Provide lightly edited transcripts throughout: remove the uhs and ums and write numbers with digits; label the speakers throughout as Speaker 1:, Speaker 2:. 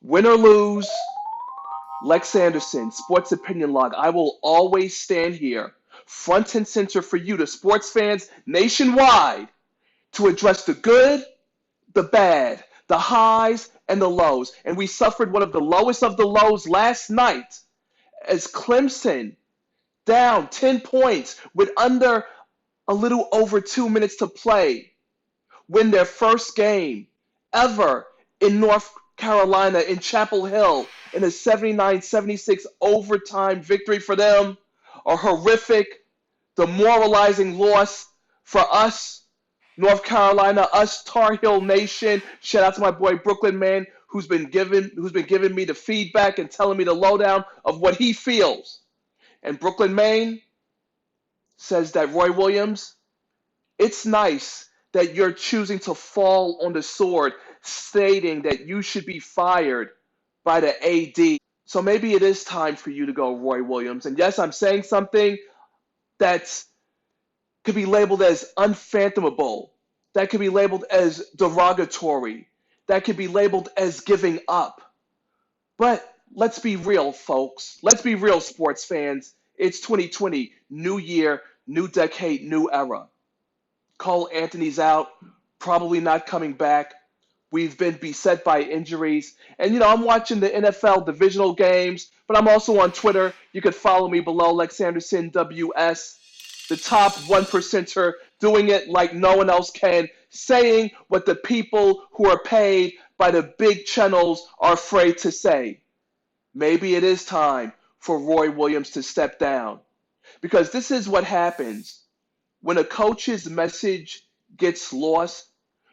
Speaker 1: Win or lose, Lex Anderson, Sports Opinion Log. I will always stand here, front and center for you, the sports fans nationwide, to address the good, the bad, the highs, and the lows. And we suffered one of the lowest of the lows last night as Clemson, down 10 points with under a little over 2 minutes to play, win their first game ever in North Carolina in Chapel Hill in a 79-76 overtime victory for them. A horrific, demoralizing loss for us, North Carolina, us Tar Heel Nation. Shout out to my boy Brooklyn Man, who's been giving me the feedback and telling me the lowdown of what he feels. And Brooklyn, Maine says that Roy Williams, it's nice that you're choosing to fall on the sword, stating that you should be fired by the AD. So maybe it is time for you to go, Roy Williams. And yes, I'm saying something that could be labeled as unfathomable, that could be labeled as derogatory, that could be labeled as giving up. But let's be real, folks. Let's be real, sports fans. It's 2020, new year, new decade, new era. Cole Anthony's out, probably not coming back. We've been beset by injuries. And, I'm watching the NFL divisional games, but I'm also on Twitter. You could follow me below, Lex Anderson WS, the top 1%er, doing it like no one else can, saying what the people who are paid by the big channels are afraid to say. Maybe it is time for Roy Williams to step down. Because this is what happens when a coach's message gets lost,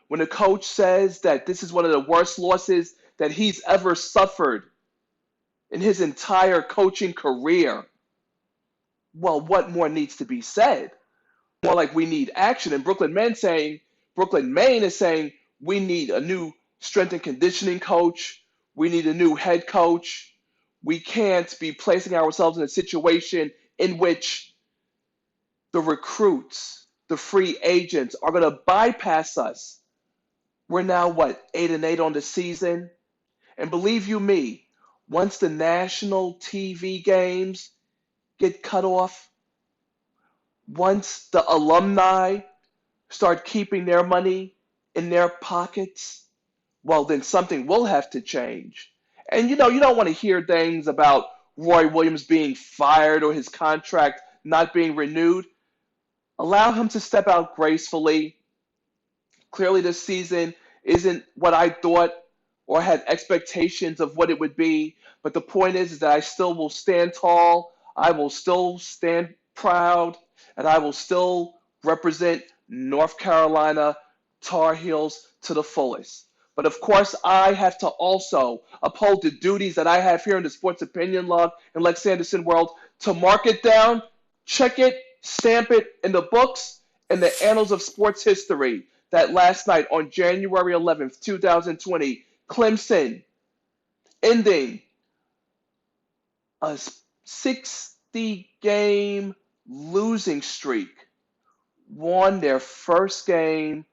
Speaker 1: when a coach says that this is one of the worst losses that he's ever suffered in his entire coaching career. Well, what more needs to be said? More like we need action. And Brooklyn, Maine is saying we need a new strength and conditioning coach. We need a new head coach. We can't be placing ourselves in a situation in which the recruits, the free agents are going to bypass us. We're now, 8-8 on the season? And believe you me, once the national TV games get cut off, once the alumni start keeping their money in their pockets, well, then something will have to change. And you don't want to hear things about Roy Williams being fired or his contract not being renewed. Allow him to step out gracefully. Clearly, this season isn't what I thought or had expectations of what it would be. But the point is that I still will stand tall. I will still stand proud. And I will still represent North Carolina Tar Heels to the fullest. But of course, I have to also uphold the duties that I have here in the Sports Opinion Log and Lex Anderson World to mark it down, check it, stamp it in the books and the annals of sports history that last night on January 11th, 2020, Clemson ending a 60-game losing streak, won their first game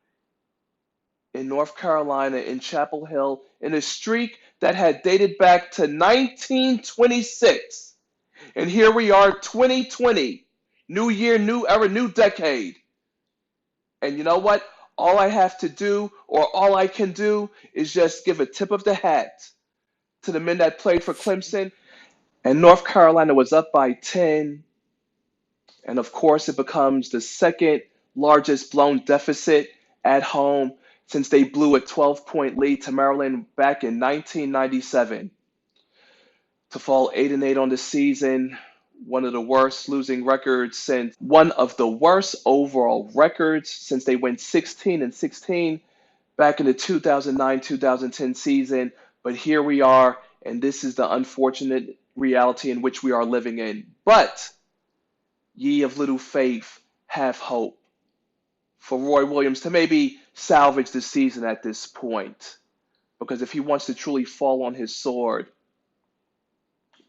Speaker 1: in North Carolina in Chapel Hill in a streak that had dated back to 1926. And here we are, 2020. New year, new era, new decade. And you know what? All I have to do, or all I can do, is just give a tip of the hat to the men that played for Clemson. And North Carolina was up by 10. And of course, it becomes the second largest blown deficit at home since they blew a 12-point lead to Maryland back in 1997. To fall 8-8 on the season, one of the worst overall records since they went 16-16 back in the 2009-2010 season. But here we are, and this is the unfortunate reality in which we are living in. But ye of little faith, have hope for Roy Williams to maybe salvage the season at this point. Because if he wants to truly fall on his sword,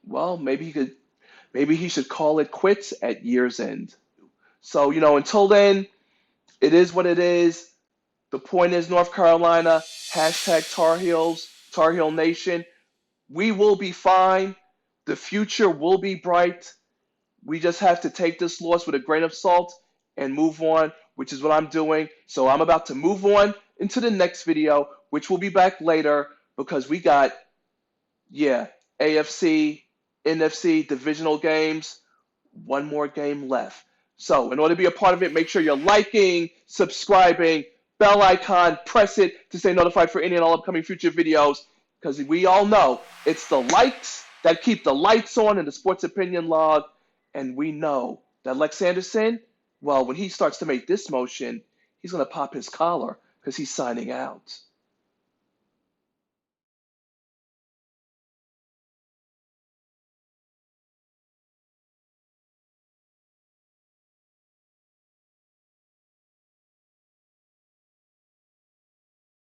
Speaker 1: well, maybe he should call it quits at year's end. So, until then, it is what it is. The point is North Carolina, hashtag Tar Heels, Tar Heel Nation. We will be fine. The future will be bright. We just have to take this loss with a grain of salt and move on, which is what I'm doing. So I'm about to move on into the next video, which will be back later because we got, yeah, AFC, NFC, divisional games, one more game left. So in order to be a part of it, make sure you're liking, subscribing, bell icon, press it to stay notified for any and all upcoming future videos because we all know it's the likes that keep the lights on in the sports opinion log. And we know that Lex Anderson, well, when he starts to make this motion, he's going to pop his collar because he's signing out.